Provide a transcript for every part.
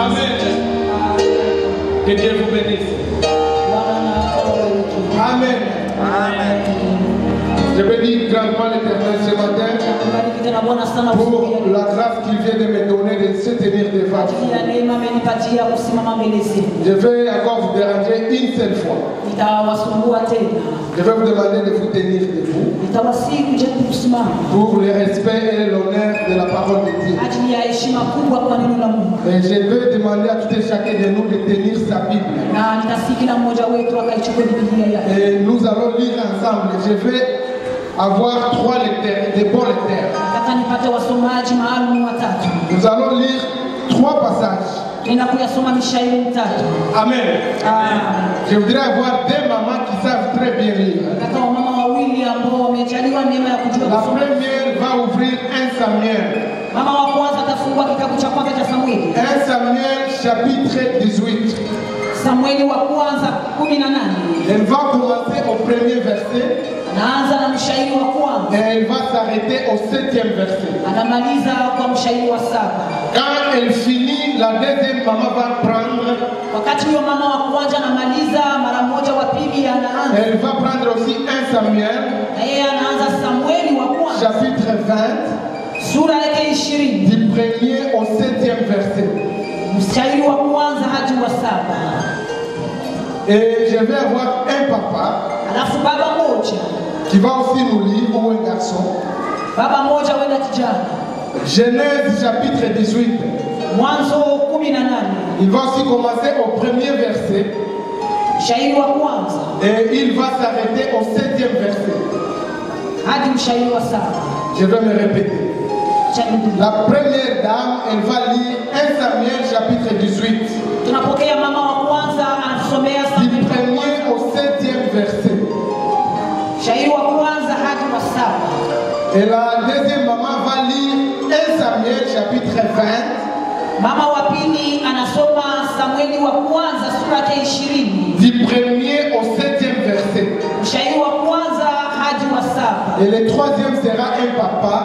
Amen. Que Dieu vous bénisse. Amen. Amen. Je bénis grandement l'Éternel ce matin pour la grâce qu'il vient de me donner de se tenir devant. Je vais encore vous déranger une seule fois. Je vais vous demander de vous tenir debout pour le respect et l'honneur de la parole de Dieu. Et je vais demander à tout et chacun de nous de tenir sa Bible. Et nous allons lire ensemble. Je vais avoir 3 lecteurs, des bons lecteurs. Nous allons lire 3 passages. Amen. Je voudrais avoir 2 mamans qui savent très bien lire. La première va ouvrir 1 Samuel. 1 Samuel chapitre 18. Elle va commencer au 1er verset. Et elle va s'arrêter au 7e verset. Quand elle finit, la deuxième maman va prendre. Elle va prendre aussi 1 Samuel. Chapitre 20. Du 1er au 7e verset. Et je vais avoir un papa qui va aussi nous lire, ou un garçon. Genèse chapitre 18. Il va aussi commencer au 1er verset. Et il va s'arrêter au 7e verset. Je vais me répéter. La première dame, elle va lire 1 Samuel chapitre 18. Du 1er au 7e verset. Et la deuxième maman va lire 1 Samuel chapitre 20. Du 1er au 7e verset. Et le troisième sera un papa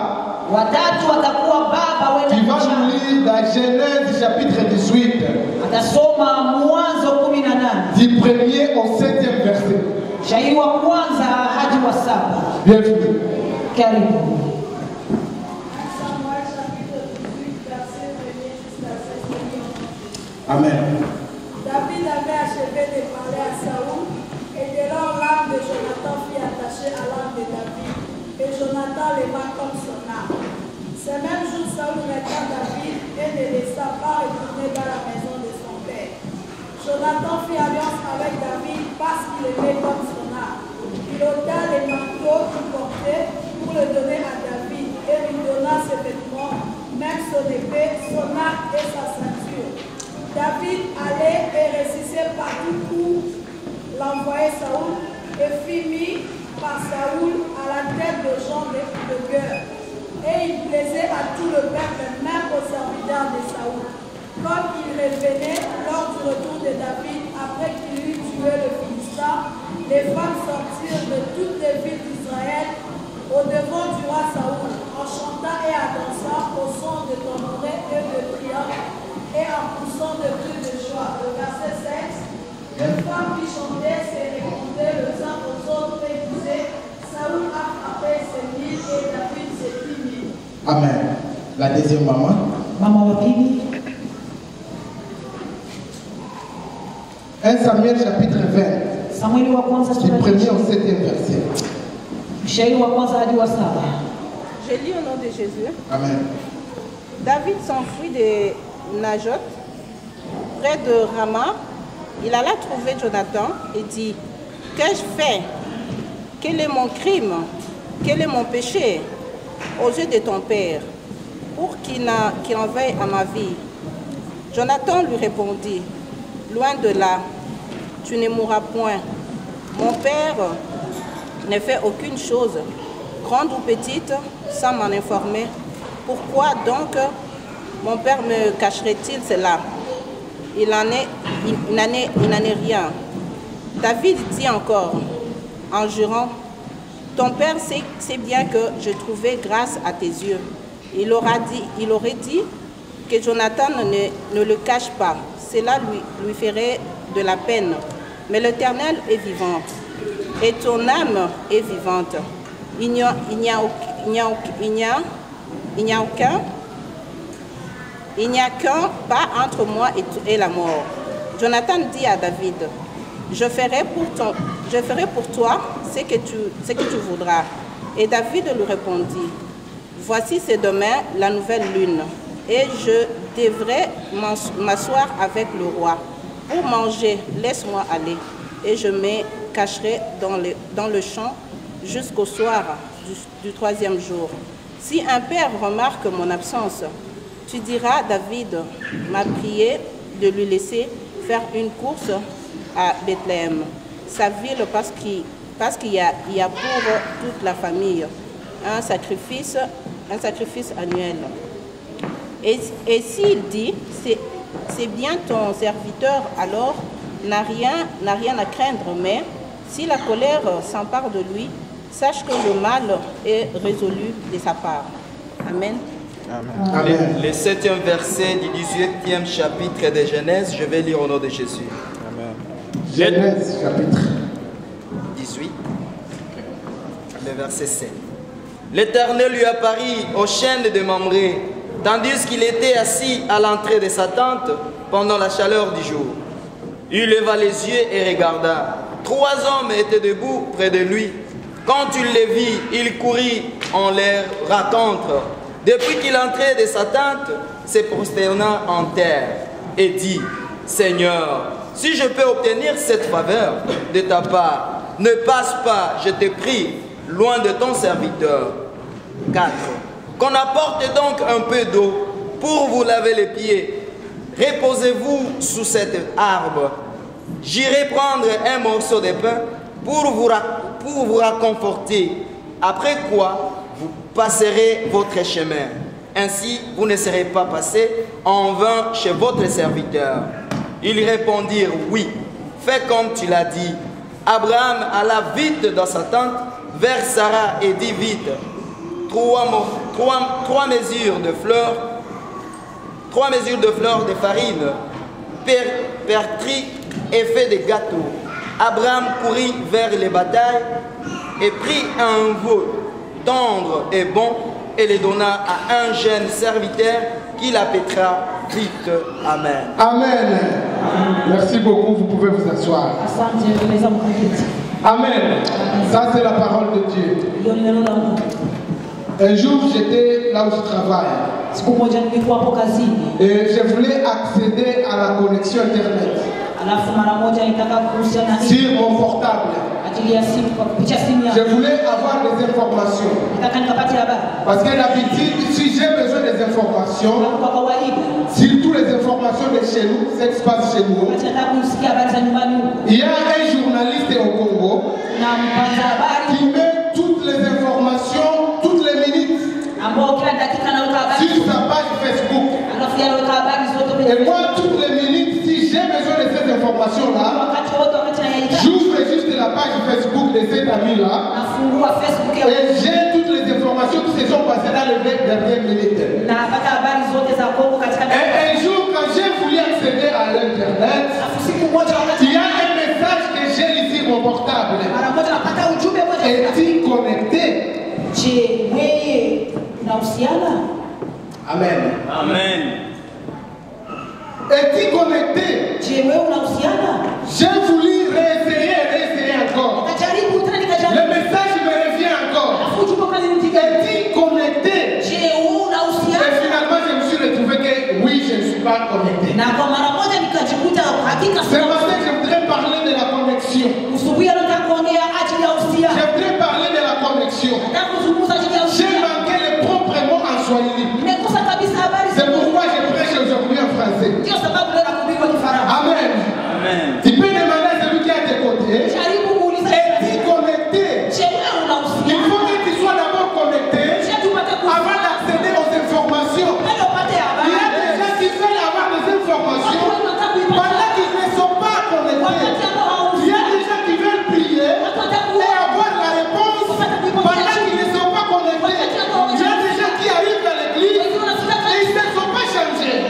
qui va nous lire dans Genèse chapitre 18. Du 1er au 7e verset. Bienvenue. Amen. David avait achevé de parler à Saoul, et dès lors l'âme de Jonathan fut attachée à l'âme de David, et Jonathan l'aima comme son âme. Ce même jour, Saoul mettra David et ne laissa pas retourner dans la maison de son père. Jonathan fit alliance avec David parce qu'il aimait comme son âme. Il ôta les manteaux qu'il portait pour le donner à David et lui donna ses vêtements, même son épée, son arc et sa ceinture. David allait et réussissait partout où l'envoyait Saoul et fut mis par Saoul à la tête de gens de guerre. Et il plaisait à tout le peuple, même aux serviteurs de Saoul. Comme il revenait lors du retour de David, après qu'il eut tué le Philistin, les femmes sortirent de toutes les villes d'Israël au devant du roi Saoul, en chantant et en dansant au son de tambourins et de triomphe, et en poussant de cris de joie. Le verset 6, les femmes qui chantaient se répondaient les uns aux autres et disaient, Saoul a frappé ses mille et David ses 10 000. Amen. La deuxième maman. Maman wapili. 1 Samuel chapitre 20. Samueli wa kwanza Du 1er au 7e verset. Mshairi wa kwanza hadi wa 7. Je lis au nom de Jésus. Amen. David s'enfuit de Najot, près de Rama. Il alla trouver Jonathan et dit, qu'ai-je fait? Quel est mon crime? Quel est mon péché aux yeux de ton père, pour qu'il en veuille à ma vie? Jonathan lui répondit, loin de là, tu ne mourras point. Mon père ne fait aucune chose, grande ou petite, sans m'en informer. Pourquoi donc mon père me cacherait-il cela? Il n'en est rien. David dit encore, en jurant, ton père sait bien que je trouvais grâce à tes yeux. Il aurait dit, que Jonathan ne le cache pas. Cela lui ferait de la peine. Mais l'Éternel est vivant, et ton âme est vivante. Il n'y a qu'un pas entre moi et la mort. Jonathan dit à David, je ferai pour toi ce que tu voudras. Et David lui répondit, voici c'est demain la nouvelle lune, et je devrais m'asseoir avec le roi. Pour manger, laisse-moi aller, et je me cacherai dans le champ jusqu'au soir du 3e jour. Si un père remarque mon absence, tu diras, David m'a prié de lui laisser faire une course à Bethléem, sa ville, parce qu'il y a pour toute la famille un sacrifice annuel. Et s'il dit, c'est bien ton serviteur, alors n'a rien à craindre, mais si la colère s'empare de lui, sache que le mal est résolu de sa part. Amen. Amen. Le 7e verset du 18e chapitre de Genèse, je vais lire au nom de Jésus. Amen. Genèse chapitre 18, le verset 7. L'Éternel lui apparut au chêne de Mamré, tandis qu'il était assis à l'entrée de sa tente pendant la chaleur du jour. Il leva les yeux et regarda. 3 hommes étaient debout près de lui. Quand il les vit, il courut en leur rencontre. Depuis qu'il entrait de sa tente, se prosterna en terre et dit, Seigneur, si je peux obtenir cette faveur de ta part, ne passe pas, je te prie, loin de ton serviteur. 4. Qu'on apporte donc un peu d'eau pour vous laver les pieds. Reposez-vous sous cet arbre. J'irai prendre un morceau de pain pour vous réconforter. Après quoi, vous passerez votre chemin. Ainsi, vous ne serez pas passé en vain chez votre serviteur. Ils répondirent, oui, fais comme tu l'as dit. Abraham alla vite dans sa tente vers Sarah et dit vite, 3 mesures de fleurs de farine, pertris et fait des gâteaux. Abraham courut vers les batailles et prit un veau tendre et bon et le donna à un jeune serviteur qui l'appêtera vite. Amen. Amen. Merci beaucoup, vous pouvez vous asseoir. Amen. Ça c'est la parole de Dieu. Un jour j'étais là où je travaille et je voulais accéder à la connexion internet sur mon portable. Je voulais avoir des informations. Parce que d'habitude, si j'ai besoin des informations, surtout les informations de chez nous, ce qui se passe chez nous, il y a un journaliste au Congo qui met toutes les informations, toutes les minutes, sur sa page Facebook. Et moi, toutes les minutes, si j'ai besoin de ces informations-là, j'ouvre juste la page Facebook de cet ami-là et j'ai toutes les informations qui se sont passées dans les dernières minutes. Et un jour, quand j'ai voulu accéder à l'Internet, il y a un message que j'ai ici sur mon portable. Es-tu connecté? Amen. Amen. Es-tu connecté? J'ai voulu réessayer encore. Le message me revient encore. Es-tu connecté? Et finalement, je me suis retrouvé que oui, je ne suis pas connecté. C'est parce que je voudrais parler de la connexion. Je voudrais parler de la connexion. J'ai manqué les propres mots en swahili. C'est pourquoi je prêche aujourd'hui en français. Amen. Amen. Tu peux demander à celui qui est à tes côtés, es-tu connecté? Il faut que tu sois d'abord connecté avant d'accéder aux informations. Il y a des gens qui veulent avoir des informations pendant qu'ils ne sont pas connectés. Il y a des gens qui veulent prier et avoir la réponse pendant qu'ils ne sont pas connectés. Il y a des gens qui arrivent à l'église et ils ne sont pas changés.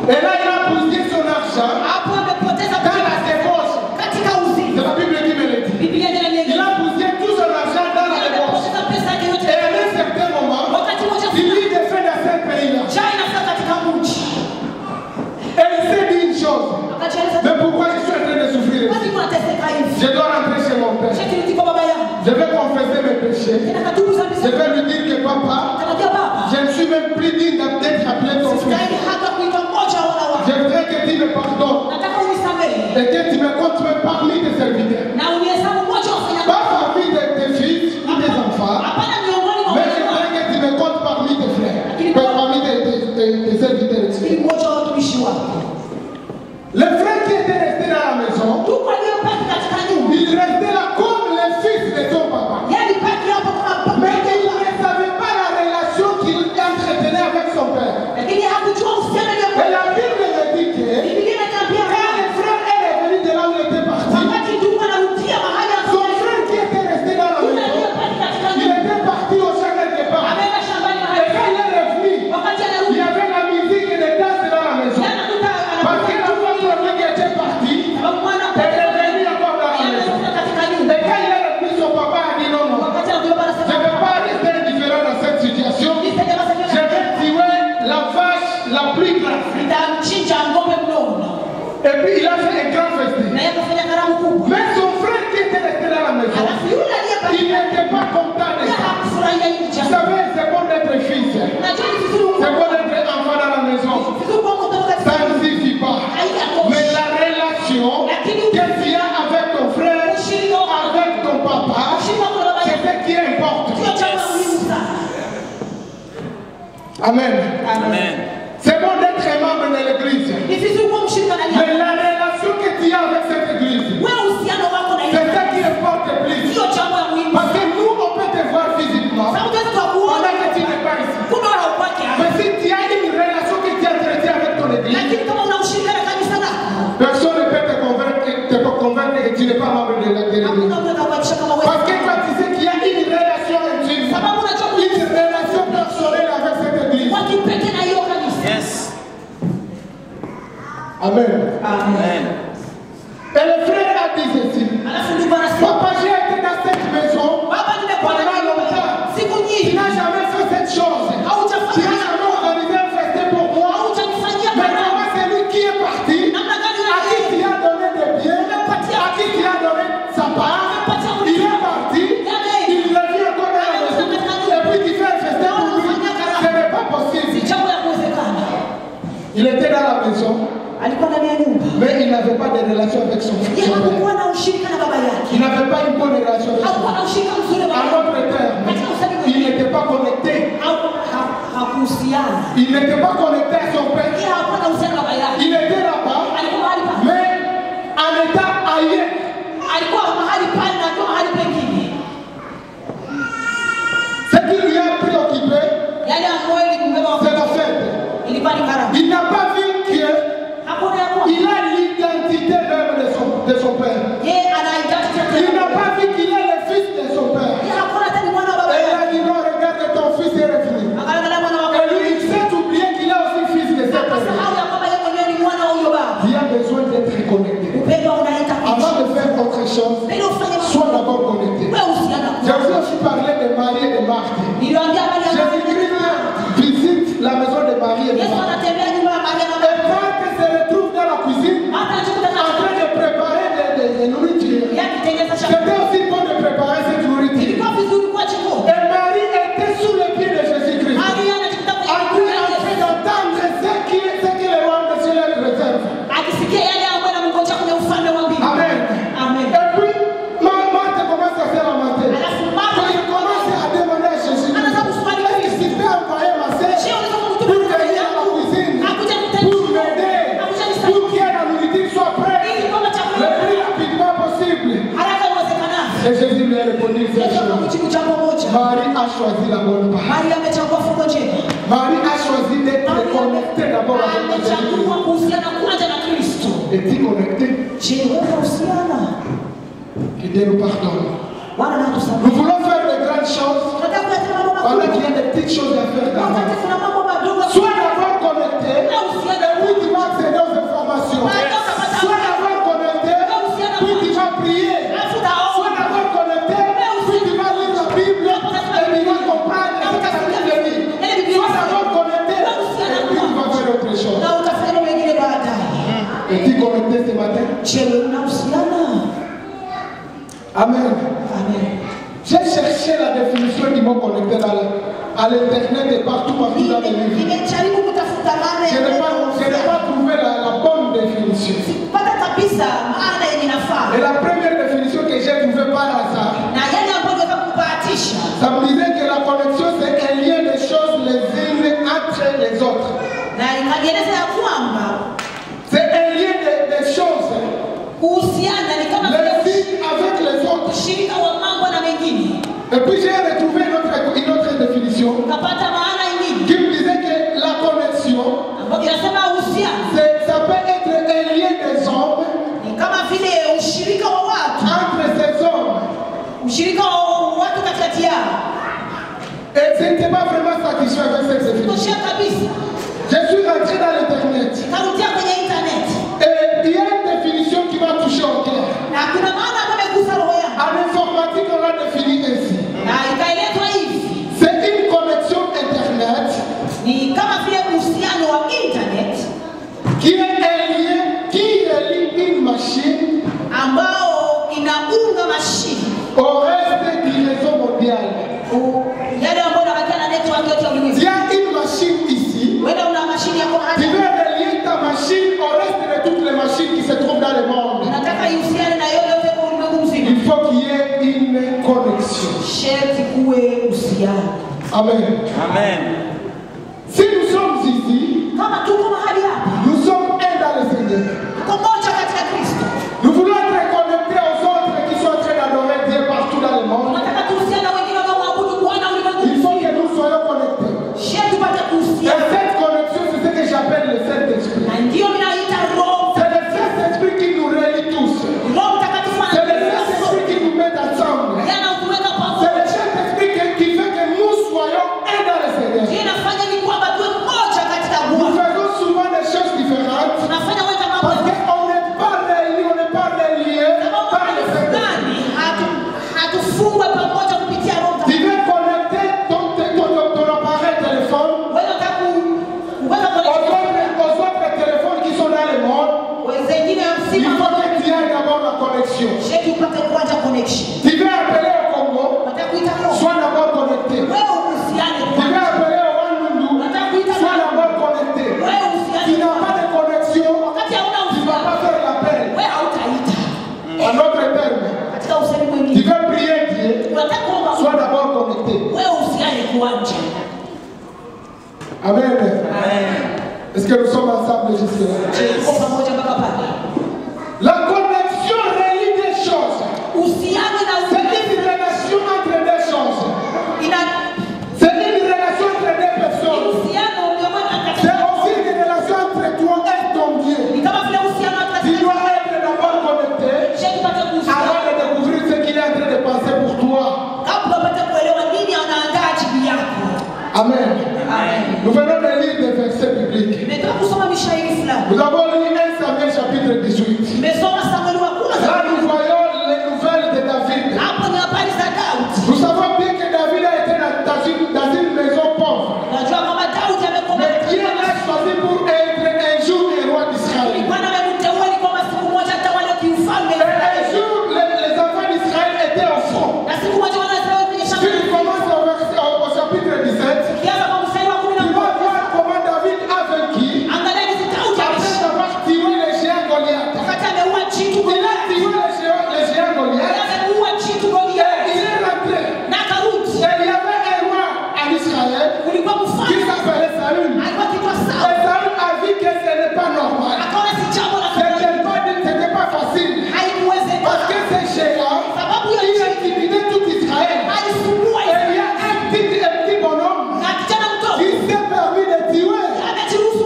Et là, il a bousillé son argent dans la débauche. C'est la Bible qui me le dit. Il a bousillé tout son argent dans la débauche. Et à un certain moment, il lit des faits dans ce pays-là. Et il s'est dit une chose. Mais pourquoi je suis en train de souffrir? Je dois rentrer chez mon père. Je vais confesser mes péchés. Je vais lui dire que papa, je ne suis même plus digne d'être appelé ton fils. Je voudrais que tu me pardonnes et que tu me comptes parmi tes serviteurs. Pas parmi tes fils ou tes enfants, mais je voudrais que tu me comptes parmi tes frères, parmi tes serviteurs. Les frères qui étaient restés dans la maison, ils restaient là comme les fils de son papa. Mais ils ne savaient pas la relation qu'il entretenait avec son père. Et la Bible me dit que quand les frères est revenu de là où il était parti, son frère qui était resté dans la maison, il était parti au champ quelque part. Et quand il est revenu, il y avait la musique et les danses dans la maison. Parce que tout le monde qui était parti est revenu encore dans la maison. Et quand il est revenu, son papa a dit non, non. Je ne vais pas rester indifférent dans cette situation. Je vais tuer la vache la plus grasse. Et puis il a fait un grand festin. Mais son frère qui était resté dans la maison, il n'était pas content de ça. Vous savez, c'est bon d'être fils. C'est bon d'être enfant dans la maison. Ça ne suffit pas. Mais la relation que tu as avec ton frère, avec ton papa, c'est ce qui importe. Amen. Amen. C'est bon d'être membre de l'église. Mais la relation que tu as avec cette église, c'est ça qui importe le plus. Parce que nous, on peut te voir physiquement pendant que tu n'es pas ici. Mais si tu as une relation que tu entretiens avec ton église, personne ne peut te convaincre que tu n'es pas membre de l'église. Parce que toi, tu sais qu'il y a une relation intime, une relation personnelle avec cette église. Yes. Amen. Amen. Et le frère a dit ceci. Papa, j'ai été dans cette maison pendant longtemps. Tu n'as jamais fait cette chose. Tu n'as jamais organisé un festin pour moi. Mais comment c'est lui qui est parti, à qui tu as donné des biens, à qui tu as donné sa part, il est parti, il revient encore dans la maison, et puis tu fais un festin pour lui. Ce n'est pas possible. Il était dans la maison, mais il n'avait pas de relation avec son père. Il n'avait pas une bonne relation avec son père. En d'autres termes, il n'était pas connecté. Il n'était pas connecté à son père. Il était là-bas, mais en état ailleurs. Ce qui lui a préoccupé, c'est la fête. Il n'a pas vu que il a l'identité même de son père. Il n'a pas vu qu'il est le fils de son père. Et il a dit non, regarde, ton fils est revenu. Et lui, il s'est oublié qu'il est aussi fils de son père. Il a besoin d'être connecté. Avant de faire autre chose, sois d'abord connecté. J'ai aussi parlé de Marie et de Marthe. Jésus-Christ visite la maison de Marie et de Marthe. Et Marthe se retrouve dans la cuisine en train de préparer des nourritures. C'était aussi bon de préparer cette nourriture. Et Marie était sous les pieds de Jésus-Christ, en train d'entendre ce que le roi de ciel réserve. Amen. Et puis, Marthe commence à faire la matin. Il commence à demander à Jésus, est-ce que tu peux envoyer ma sœur pour venir à la cuisine, pour m'aider, pour que la nourriture soit prête le plus rapidement possible? Et Jésus lui a répondu, Marie a choisi la bonne part. Marie a choisi d'être connectée d'abord avec Jésus. Es-tu connecté? Que Dieu nous pardonne. Nous voulons faire de grandes choses pendant qu'il y a des petites choses à faire d'abord. Sois d'abord connecté, et puis tu vas Amen. J'ai cherché la définition du mot connecté à l'internet et partout dans les livres. Je n'ai pas trouvé la bonne définition. Et la première définition que j'ai trouvée par hasard, ça me disait que la connexion c'est un lien des choses les unes entre les autres. C'est un lien des choses les unes avec les autres. Et puis j'ai retrouvé une autre définition qui me disait que la connexion, ça peut être un lien des hommes entre ces hommes. Et je n'étais pas vraiment satisfait avec cette définition. Je suis rentré dans l'internet. Et il y a une définition qui m'a touché au cœur. En informatique, on l'a défini ainsi. C'est une connexion internet qui est un lien qui relie une machine au reste du réseau mondial. Il y a une machine ici qui veut relier ta machine au reste de toutes les machines qui se trouvent dans le monde. Il faut qu'il y ait une connexion. Amen. Amen. Si nous sommes ici, nous sommes un dans le Seigneur. Nous voulons être connectés aux autres qui sont en train d'adorer Dieu partout dans le monde. Il faut que nous soyons connectés. Et cette connexion, c'est ce que j'appelle le Saint-Esprit. C'est le Saint-Esprit qui nous relie tous. C'est le Saint-Esprit qui nous met ensemble. C'est le Saint-Esprit qui fait que nous soyons un dans le Seigneur. Nous faisons souvent des choses différentes parce qu'on n'est pas réunis, on n'est pas reliés par le Seigneur. Tu veux connecter ton appareil téléphone aux autres téléphones qui sont dans le monde. Il faut que tu aies d'abord la connexion. Tu veux appeler au Congo, sois d'abord connecté. Tu veux appeler au Rwanda, sois d'abord connecté. Si tu n'as pas de connexion, tu ne vas pas faire l'appel. En autre terme, tu veux prier Dieu, sois d'abord connecté. Amen. Est-ce que nous sommes ensemble jusque-là? La connexion relie des choses. C'est une relation entre des choses. C'est une relation entre des personnes. C'est aussi une relation entre toi et ton Dieu. Tu dois être d'abord connecté avant de découvrir ce qu'il est en train de passer pour toi. Amen. Nous venons de lire des versets bibliques. Nous avons lu 1 Samuel chapitre 18. Là, nous voyons les nouvelles de David. Nous savons bien que David a été dans une maison pauvre. Mais Dieu l'a choisi pour être un jour le roi d'Israël. Et un jour, les enfants d'Israël étaient au front. Si tu commences au chapitre 17, tu vas voir comment David a vaincu après avoir tué les géants Goliath. Il a tué les géants Goliath. Et il est rentré. Et il y avait un roi en Israël qui s'appelait Saül. Et Saül a vu que ce n'est pas normal. C'était pas facile. Parce que ces géants, ils intimidaient tout Israël. Et il y a un petit bonhomme qui s'est permis de tuer.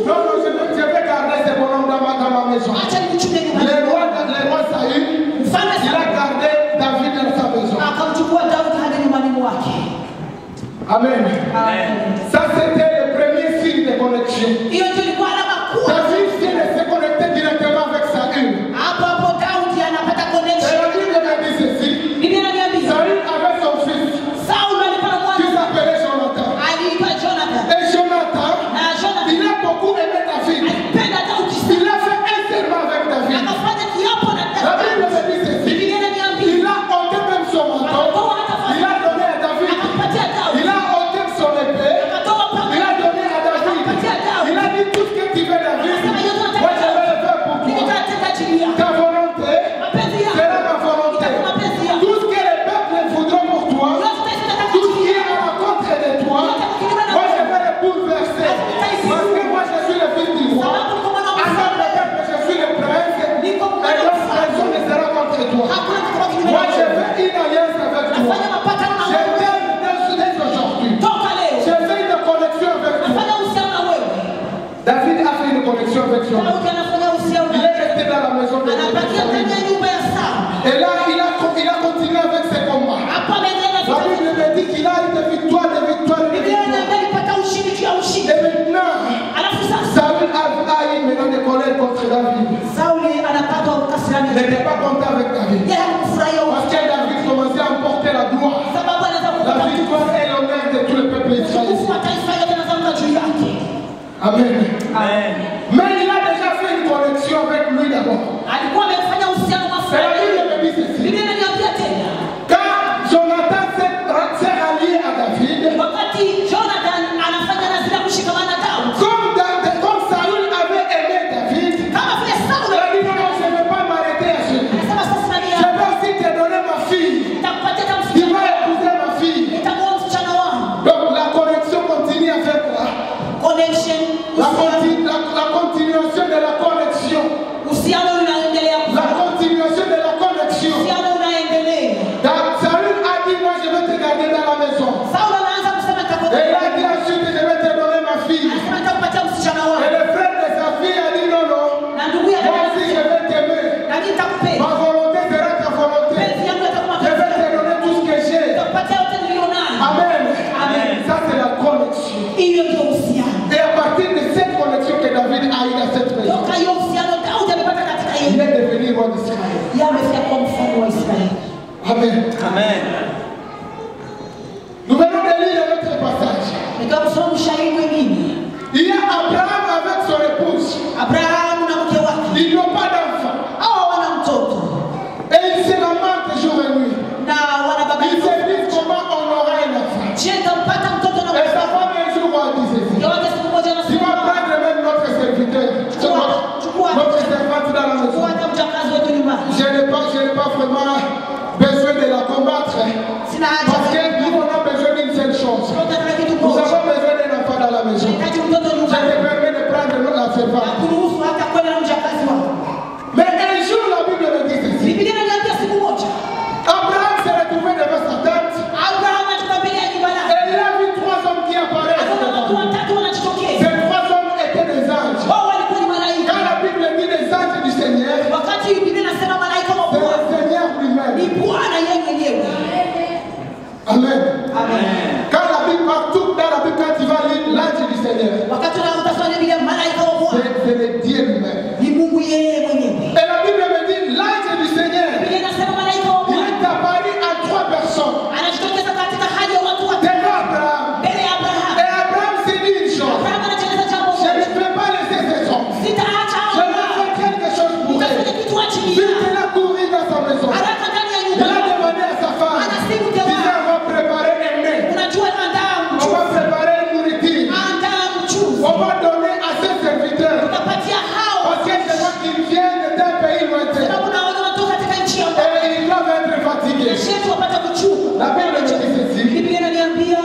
Non, je vais garder ce bonhomme dans ma maison. Le roi Saül, il a gardé David dans sa maison. Amen. Ça, c'était le premier signe de connexion. David vient de se connecter directement avec Saül. Et la Bible me dit ceci. Saül avait son fils qui s'appelait Jonathan. Et Jonathan, il a beaucoup aimé David. Il a fait un serment avec David. La Bible me dit ceci. Il a ôté connexion avec son Daudi anafanya uhusiano il est resté dans la maison de anabakia ndani ya nyumba ya Sauli. Et là, il a continué avec ses combats. Hapo ameendelea na La Bible me dit qu'il a eu des victoires, des victoires, des Biblia victoires. inaambia alipata ushindi juu ya ushindi. Et maintenant, Alafu sasa Saül a eu maintenant des colères contre David. Sauli anapata ukasirani. Il n'était pas content avec David. Yeye hakufurahia Parce que David commençait à emporter la gloire. sababu anaweza La kupata victoire et l'honneur de tout le peuple israélien. utukufu wa taifa yote na zanga juu yake. Amen. Amen. Mais il a déjà fait une connexion avec lui d'abord. Alikuwa amefanya uhusiano wa Et la fulani. Bible me dit ceci. Biblia inaniambia tena Quand Jonathan s'est rallié à David, wakati Jonathan anafanya nazira kushikamana na Daudi, comme Saül avait aimé David, kama vile il Sauli a dit non, je ne vais pas m'arrêter à ce point. anasema sasa Je nania vais aussi te donner ma fille. nitakupatia kama Tu vas msichana, épouser ma fille. nitakuoa msichana wangu. Donc la connexion continue avec quoi? Connection, La continuation de la connexion. uhusiano unaendelea, La continuation de la connexion. uhusiano unaendelea. Saül a dit moi je vais te garder dans la maison. Sauli anaanza kusema Et nitakupatia, il a dit ensuite je vais te donner ma fille. anasema nitakupatia msichana Et wangu, le frère de sa fille a dit non, non. na ndugu yake Moi aussi je vais t'aimer. na mimi nitakupenda, Ma volonté sera ta volonté. penzi yangu yatakuwa Je vais penzi te yako, donner tout ce que j'ai. nitakupatia yote nilionayo. Amen. Amen. Ça c'est la connexion. Hiyo ndio uhusiano. Et à partir de cette connexion que David a eu dans cette maison, Toka hiyo uhusiano Daudi amepata katika il yeye, est devenu roi d'Israël. yeye amefika kuwa mfalme wa Israeli. Amen. Amen. Nous venons de lire notre passage. Nikamsoma mshairi mwingine, Il y a Abraham avec son épouse. Abrahamu na mke wake, Ils n'ont pas d'enfant. hao wana mtoto Et ils se lamentent jour et nuit. na Ils wanababaika, se disent comment on aura un enfant. je nitampata mtoto na Et sa femme un jour a dit ceci. mke wake. Siku moja Tu vas anasema prendre même notre serviteur, notre servante dans la maison. hata mjakazi wetu nyumbani, Je n'ai pas vraiment besoin de la combattre. sina Parce haja, que nous, on a besoin d'une seule chose. tunataka kitu Nous moja, avons besoin d'un enfant dans la maison. tunahitaji mtoto Je nyumbani te permets de prendre la na servante. kuruhusu hata kwenda na mjakazi wako. Mais un jour, la Bible me dit ceci. Biblia inaniambia siku moja Abraham s'est retrouvé devant sa tente. Abrahamu anatoka mbele ya nyumba lake, Et il a vu trois hommes qui apparaissent. akaona watu watatu wanajitokeza. Ces trois hommes étaient des anges. Wao walikuwa ni malaika. Quand la Bible dit des anges du Seigneur, Wakati Biblia inasema malaika wa c'est le Bwana Seigneur ni lui-même. Bwana yeye mwenyewe. Amen. Amen. Quand la Bible, partout dans la Bible, quand tu vas lire l'ange du Seigneur, Wakati unatasoma Biblia, malaika wa Bwana c'est le Dieu lui-même. ni Mungu yeye mwenyewe. Et la Bible me dit l'ange du Seigneur, Biblia inasema malaika wa il Bwana est apparu à trois personnes. anajitokeza katika hali ya watu watatu Devant Abraham. mbele ya Abrahamu. Et Abraham s'est dit une chose. Abrahamu anatengeneza jambo Je moja, ne peux pas laisser ces hommes. sitaacha Je hao vais watu. faire quelque chose pour eux. Nitafanya kitu ajili Vite, yao. il a couru dans sa maison. Haraka ndani ya Il nyumba a demandé à sa femme. anasimu Il jamaa, dit, on va préparer un mets. unajua andaa On mchuzi, va préparer une nourriture. andaa mchuzi, On va donner à ses serviteurs. utapatia hao Parce que c'est moi qui viens d'un pays lointain. sababu naona wanatoka katika nchi ya mbali. Et ils doivent être fatigués. Shetu wapata kuchunga. La Bible me dit ceci. Biblia inaniambia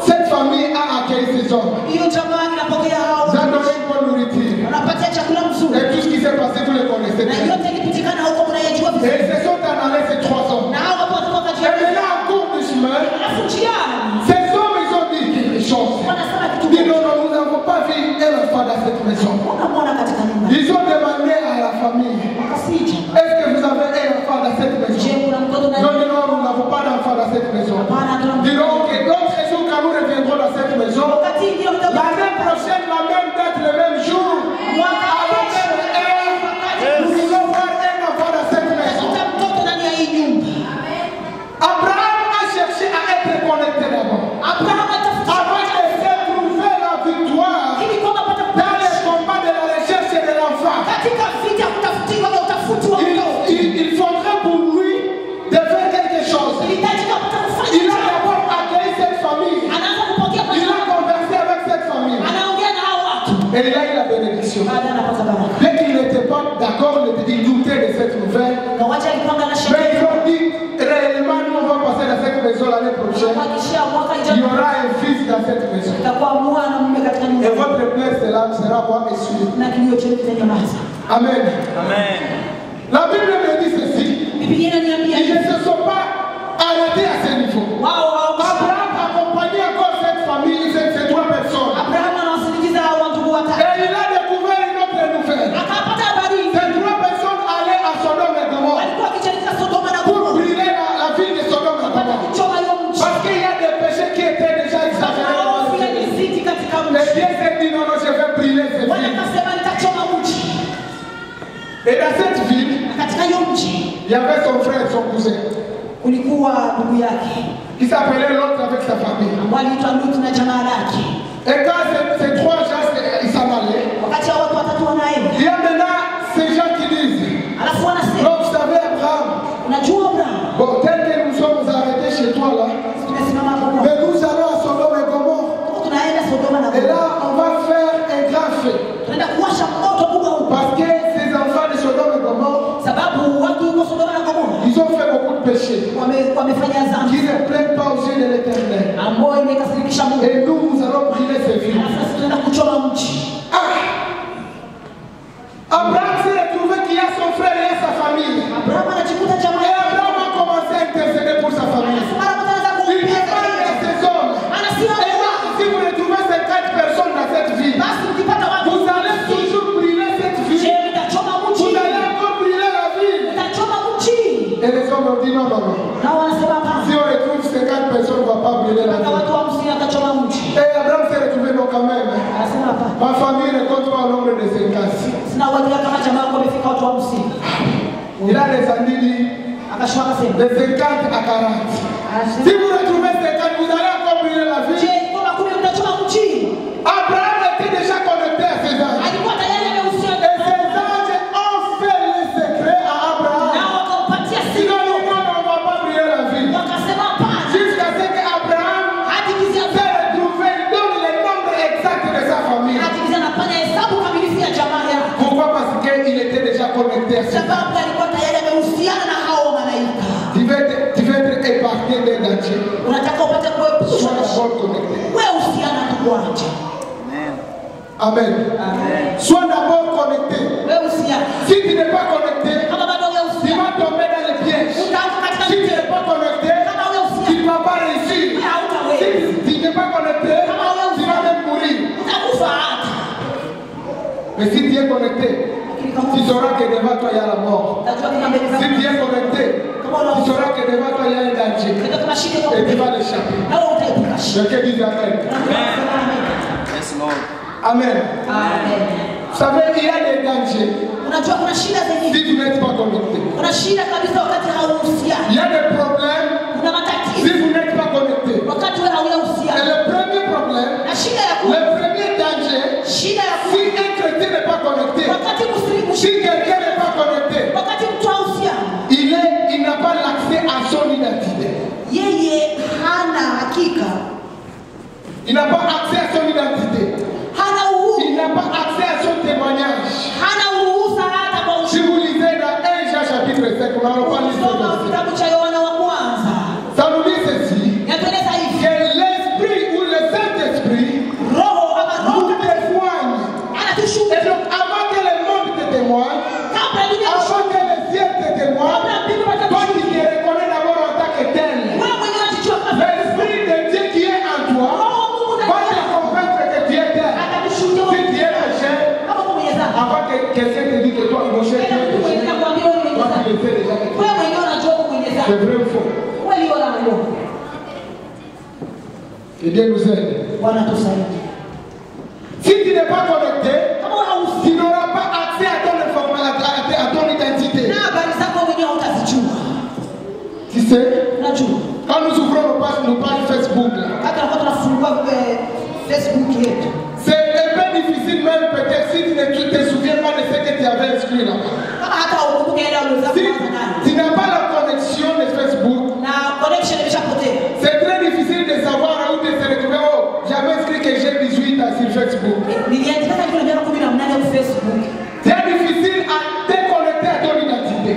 Cette famille a accueilli ces hommes. hiyo jamaa inapokea hao, Ils ont donné une bonne nourriture. wanapatia chakula mzuri, Et tout ce qui s'est passé, vous le connaissez na bien. yote ilipitikana huko, mnayajua Et vizuri. ils se sont en allés ces trois hommes. Na hao watu watoka Et katika maintenant, en cours du chemin, alafu njiani ces hommes, ils ont dit quelque chose. wanasema kitu Ils disent moja, non, non, nous n'avons pas vu un enfant dans cette maison. unamwona katika nyumba Ils ont demandé à la famille, wakasija, est-ce que vous avez un enfant dans cette je maison? kuna mtoto Ils na ont dit non, nous n'avons pas d'enfant dans cette maison. hapana, tuna Ils disent ok, l'autre jour quand nous reviendrons dans cette maison, wakati ndio mtoto l'année prochaine, la même date, le même jour, mwaka à la même heure, nous voulons voir un enfant dans cette maison. utakuta mtoto ndani ya hii nyumba. Abraham a cherché à être connecté d'abord. Abrahamu atafuta Avant de retrouver la victoire ili kwamba apate dans les combats de la recherche de l'enfant. katika vita kutafutiwa na utafutwa mtoto. Il faudrait pour lui de faire quelque chose. Ilihitajika apate Il kufanya a d'abord accueilli cette famille. anaanza kupokea Il a conversé avec cette famille. anaongea na hao watu, Et il a eu la bénédiction. baada anapata baraka. Dès qu'il n'était pas d'accord, il doutait de cette nouvelle. Na wacha alipanga na Mais sherehe ils ont dit, réellement, nous on va passer dans cette maison l'année prochaine. kuhakikishia mwaka Il y ijayo aura un fils dans cette maison. itakuwa mwana mume katika Et nyumba votre plaie sera quoi essuyée. na kilio chenu kitanyamaza. Amen. Amen. La Bible me dit ceci. Biblia inaniambia Ils ne se sont pas arrêtés à ce niveau. wao Abraham accompagnait encore cette famille, ces trois personnes. Abrahamu anawasindikiza hao ndugu watatu, Et il a découvert une autre Il y avait son frère, son cousin. Qui s'appelait l'autre avec sa famille. Et quand ces trois gens ils s'en allaient, il y a maintenant ces gens qui disent, non, vous savez Abraham, bon, tel que nous sommes arrêtés chez toi là, mais nous allons à Sodome et Gomorrhe. Et là, on va faire un grand feu. Parce que ces enfants de Sodome et Gomorrhe, ils ont fait beaucoup de péchés qui ne plaisent pas aux yeux de l'Éternel. Et nous allons brûler ces villes. Abraham s'est retrouvé qu'il y a son frère et sa famille. Et Abraham a commencé à intercéder pour sa famille. Il parle de ces hommes. Et là, si vous retrouvez 50 personnes dans cette ville, vous allez toujours brûler cette ville. Vous allez encore brûler la ville. Et les hommes ont dit non. Si on retrouve 50 personnes, on ne va pas brûler la ville. Et Abraham s'est retrouvé non quand même. Ma famille ne compte pas au nombre de 50. Il a descendu de 50 à 40. Si vous retrouvez 50, vous allez encore brûler la ville. Abraham était déjà connecté à ses anges. Et ces anges ont fait le secret à Abraham. Sinon, on ne va pas brûler la ville. Jusqu'à ce qu'Abraham s'est retrouvé, donne le nombre exact de sa famille. Pourquoi? Parce qu'il était déjà connecté à ses anges. Tu veux être épargné d'un danger. Sois d'abord connecté. Amen. Sois d'abord connecté. Si tu n'es pas connecté, tu vas tomber dans les pièges. Si tu n'es pas connecté, tu ne vas pas réussir. Si tu n'es pas connecté, tu vas même mourir. Mais si tu es connecté, tu sauras que devant toi il y a la mort. Si tu es connecté, tu sauras que devant toi il y a un danger. Et tu vas l'échapper. Quelqu'un dit Amen. Amen. Vous savez, il y a des dangers. Si tu n'êtes pas connecté. Il y a des problèmes. Si vous n'êtes pas connecté. Et le premier problème, le premier danger, si un chrétien n'est pas connecté, si quelqu'un n'est pas connecté, il n'a pas l'accès à son identité. Il n'a pas accès à son identité. Il n'a pas accès à son témoignage. Si vous lisez dans 1 Jean chapitre 5, on n'en pas lu ce verset. Ça nous dit ceci, que l'Esprit ou le Saint-Esprit nous témoigne. Et donc avant que le monde te témoigne, avant que le ciel te témoigne, toi tu te reconnais d'abord en tant que tel. L'Esprit de Dieu qui est en toi va te convaincre que tu es tel. Si tu es péché, avant que quelqu'un te dise que toi, mon cher, tu es péché, toi tu le sais déjà que tu es. C'est vrai ou faux? Et Dieu nous aide. Si tu n'es pas connecté, tu n'auras pas accès à ton identité. Tu sais, quand nous ouvrons nos pages Facebook, c'est un peu difficile même peut-être si tu ne te souviens pas de ce que tu avais inscrit là-bas. Si tu n'as pas la connexion de Facebook, c'est très difficile de savoir où tu te retrouves. Oh, j'avais inscrit que j'ai 18 ans sur Facebook. C'est difficile à te connecter à ton identité.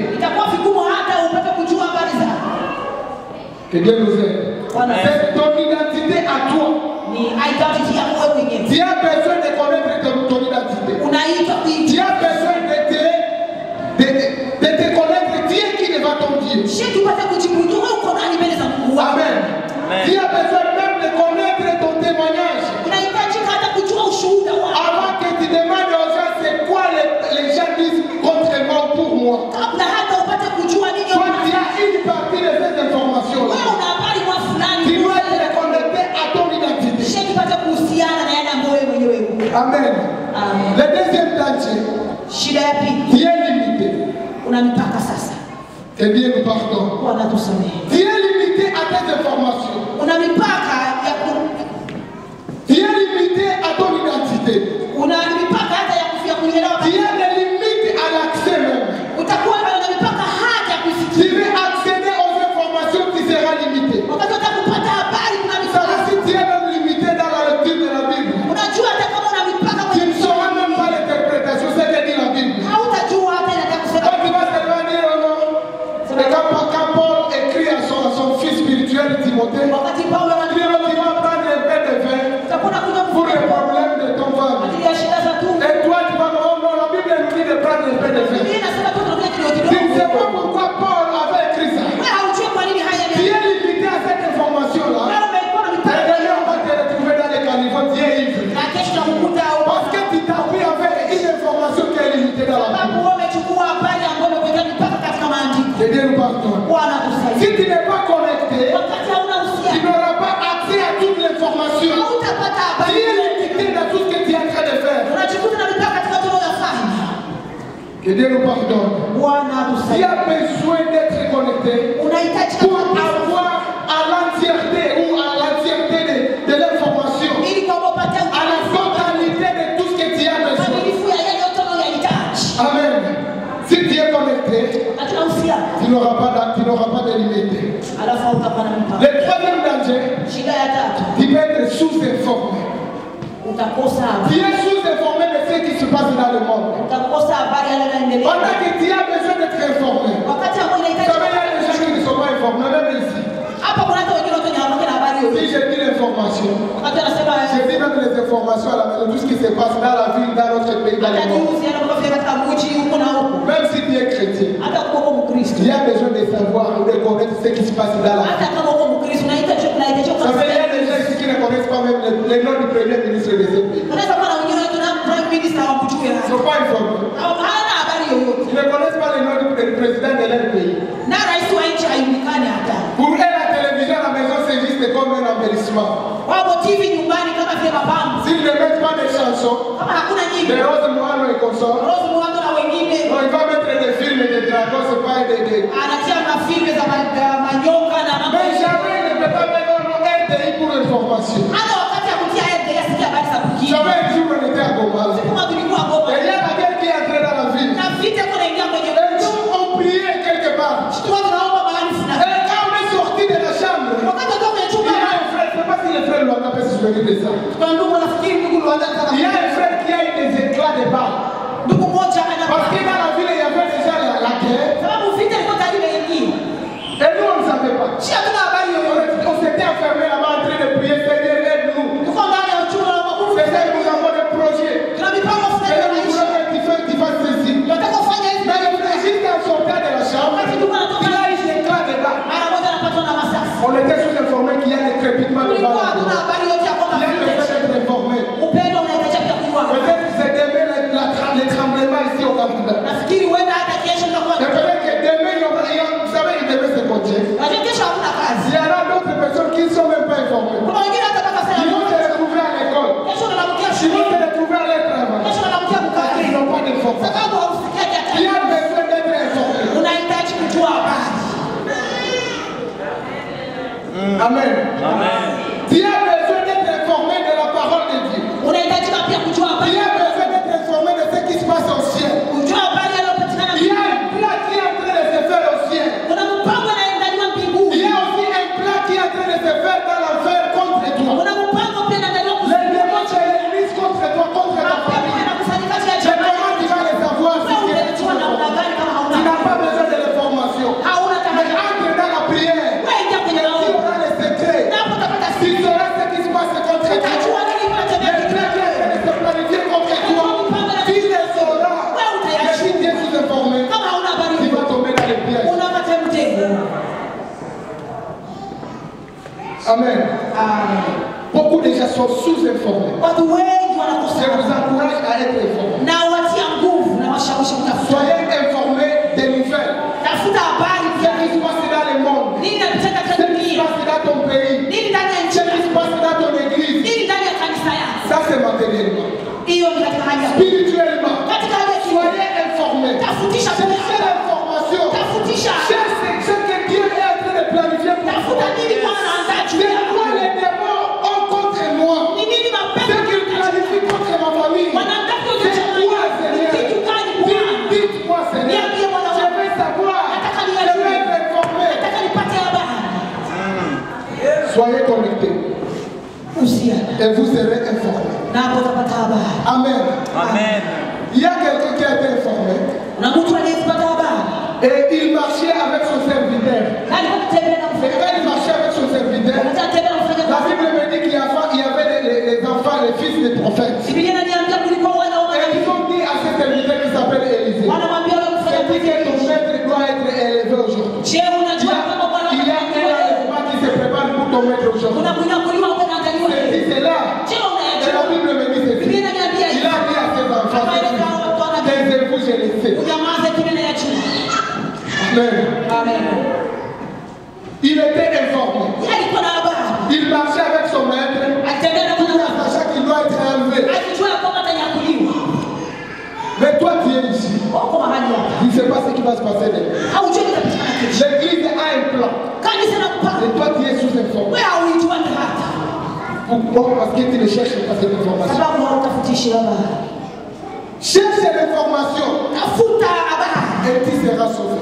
Que Dieu nous aide. C'est ton identité à toi. Tu as besoin de connaître ton identité. Tu as besoin de te connaître Dieu qui est devant ton Dieu. Amen. Tu as besoin même de connaître ton témoignage. Avant que tu demandes aux gens c'est quoi les gens disent contre moi ou pour moi. Toi tu as une partie de ces informations là. Tu dois être connecté à ton identité. Amen. Le deuxième danger, qui est limité. Que Dieu nous pardonne. Tu es limité à tes informations. Tu es limité à ton identité. Tu as des limites à l'accès même. Tu veux accéder aux informations qui sera limité. Ça va si tu es même limité dans la lecture de la Bible. Tu ne sauras même pas l'interprétation, c'est ce que dit la Bible. Quand tu vas seulement dire non. Et quand Paul écrit à son fils spirituel Timothée, il va prendre un peu de vin pour les problèmes de ton femme. Et toi tu vas dire oh non, la Bible nous dit de prendre un peu de vin. Tu ne sais pas pourquoi Paul avait écrit ça. Tu es limité à cette information-là. Et d'ailleurs on va te retrouver dans les caniveaux, tu es ivre. Parce que tu t'appuies avec une information qui est limitée dans la Bible. Que Dieu nous pardonne. Si tu n'es pas connecté, tu n'auras pas accès à toute l'information. Tu es limité dans tout ce que tu es en train de faire. Que Dieu nous pardonne. Tu as besoin d'être connecté pour avoir à l'entièreté ou à l'entièreté de l'information, à la totalité de tout ce que tu as besoin. Amen. Si tu es connecté, tu n'auras pas de limite. Le troisième danger, tu peux être sous-informé. Tu es sous-informé de ce qui se passe dans le monde. Pendant que tu as besoin d'être informé. Vous savez, il y a des gens qui ne sont pas informés, même ici. Si j'ai dit l'information, j'ai dit même les informations à la maison, tout ce qui se passe dans la ville, dans notre pays, dans le monde. Même si tu es chrétien, il y a besoin de savoir ou de connaître ce qui se passe dans la ville. Vous savez, il y a des gens ici qui ne connaissent pas même le nom du premier ministre de ce pays. Ils ne sont pas informés. Ils ne connaissent pas le nom du président de leur pays. Pour eux, la télévision à la maison, c'est juste comme un embellissement. S'ils ne mettent pas de chansons, de Rose Moano et consorts, non, il va mettre des films et des dragons, c'est pas des... Mais jamais il ne peut pas mettre un RDI pour l'information. Jamais un jour on était à Goma. Et il y a la guerre qui est entrée dans la ville. Et nous, on priait quelque part. Et quand on est sorti de la chambre, il y a un frère, je ne sais pas si le frère Luanda peut se souvenir de ça. Il y a un frère qui a eu des éclats de balles. Parce que dans la ville, il y avait déjà la guerre. Et nous, on ne savait pas. On s'était enfermés là-bas en train de prier, Seigneur, aide-nous. Seigneur, nous avons des projets. Seigneur, nous voulons que tu fasses ceci. Mais le frère, juste en sortant de la chambre, il a eu des éclats de balles. On était sous-informés qu'il y a des crépitements de balles. Il y a le fait d'être informé. Peut-être que c'est demain les tremblements ici au Canada. Et peut-être que demain, vous savez, demain c'est compté. Il y aura d'autres personnes qui ne sont même pas informées. Ils vont se retrouver à l'école. Ils vont se retrouver à leur travail. Parce qu'ils n'ont pas d'informations. Il y a besoin d'être informé. Amen. Tu as besoin d'être informé de la parole de Dieu. Tu as besoin d'être informé de ce qui se passe au ciel. Il y a un plat qui est en train de se faire au ciel. Il y a aussi un plat qui est en train de se faire dans l'enfer contre toi. Les démons se réunissent contre toi, contre ta famille. Mais comment tu vas les savoir si tu es tu n'as pas besoin de l'information. Mais entre dans la prière. Tu auras les secrets. Tu sauras ce qui se passe contre toi. Les plans qui sont en train de se planifier contre toi. Tu les sauras. Mais si tu es sous-informé, tu vas tomber dans les pièges. Amen. Beaucoup de gens sont sous-informés. Je vous encourage à être informé. Soyez informés des nouvelles. Ce qui se passe dans le monde. Ce qui se passe dans ton pays. Ce qui se passe dans ton église. Ça c'est matériellement. Spirituellement. Soyez informés. Cherchez l'information. Cherchez Et vous serez informés. Amen. Amen. Il y a quelqu'un qui a été informé. Et il marchait avec son serviteur. Et quand il marchait avec son serviteur, la Bible me dit qu'il y avait les enfants, les fils des prophètes. Et ils ont dit à ce serviteur qui s'appelle Élisée, c'est dit que ton maître doit être élevé aujourd'hui. Il y a un enlèvement qui se prépare pour ton maître aujourd'hui. C'est là. Et la Bible me dit ceci. Il a dit à ses enfants, taisez-vous, je le sais. Amen. Il était informé. Il marchait avec son maître. Sachant qu'il doit être élevé. Mais toi, tu es ici. Tu ne sais pas ce qui va se passer demain. L'église a un plan. Et toi, tu es sous-informé. Pourquoi? Parce que tu ne cherches pas cette information. Cherche l'information. Et tu seras sauvé.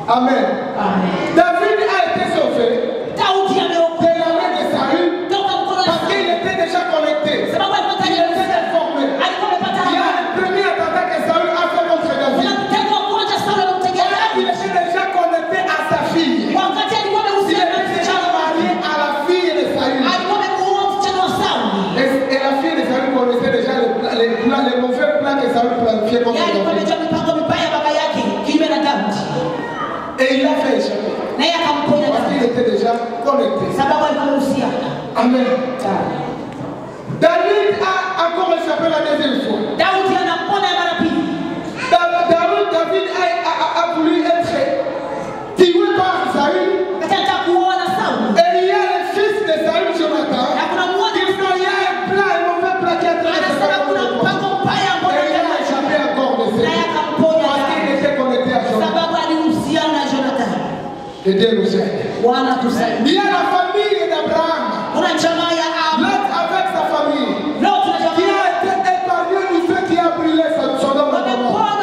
Amen. David a été sauvé de la main de Saül parce qu'il était déjà connecté. Il était informé. Il y a le premier attentat que Saül a fait contre David. Il était déjà connecté à sa fille. Il était déjà marié à la fille de Saül. Et la fille de Saül connaissait déjà les mauvais plans que Saül planifiait contre David. Et il a fait échapper. Parce qu'il était déjà connecté. Amen. David a encore échappé la deuxième fois. David a voulu être tué par Saül. Et il y a le fils de Saül, Jonathan. Il y a un plan, un mauvais plan qui a été fait. Et il a échappé encore de ça. Parce qu'il était connecté à Jonathan. Et Dieu nous aide. Il y a la famille d'Abraham. Lot avec sa famille. Qui a été épargné du feu qui a brûlé Sodome et Gomorrhe.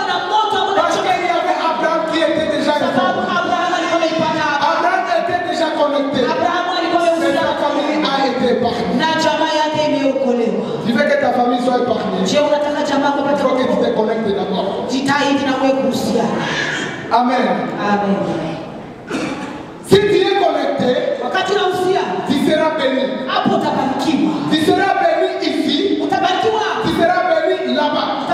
Parce qu'il y avait Abraham qui était déjà informé. Abraham était déjà connecté. Et sa famille a été épargnée. Tu veux que ta famille soit épargnée. Il faut que tu te connectes d'abord. Amen. Si tu es connecté, tu seras béni. Tu seras béni ici. Tu seras béni là-bas. Tu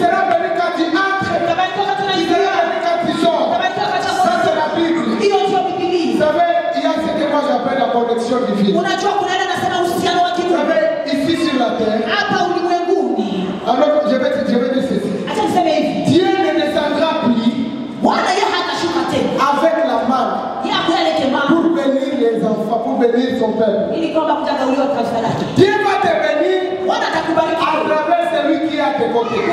seras béni quand tu entres. Tu seras béni quand tu sors. Ça, c'est la Bible. Vous savez, il y a ce que moi j'appelle la connexion divine. Vous savez, ici sur la terre, alors je vais dire ceci. Dieu ne descendra plus avec la main pour bénir les enfants, pour bénir son peuple. Dieu va te bénir à travers celui qui est à tes côtés.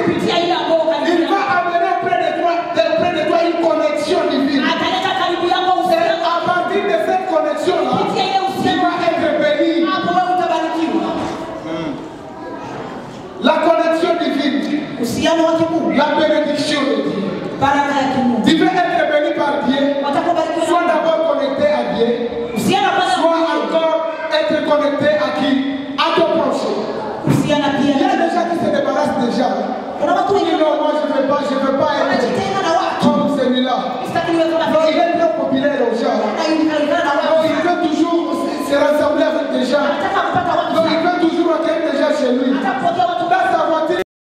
Il va amener près de toi une connexion divine. Et à partir de cette connexion-là, tu vas être béni. La connexion divine, la bénédiction de Dieu. Tu veux être béni par Dieu, soit d'abord connecté à Dieu, soit encore être connecté à qui? À ton prochain. Il y a des gens qui se débarrassent déjà. Non, moi je ne veux pas être comme celui-là. Non, il est très populaire aux gens. Non, il veut toujours se rassembler avec des gens. Non, il veut toujours accueillir des gens chez lui.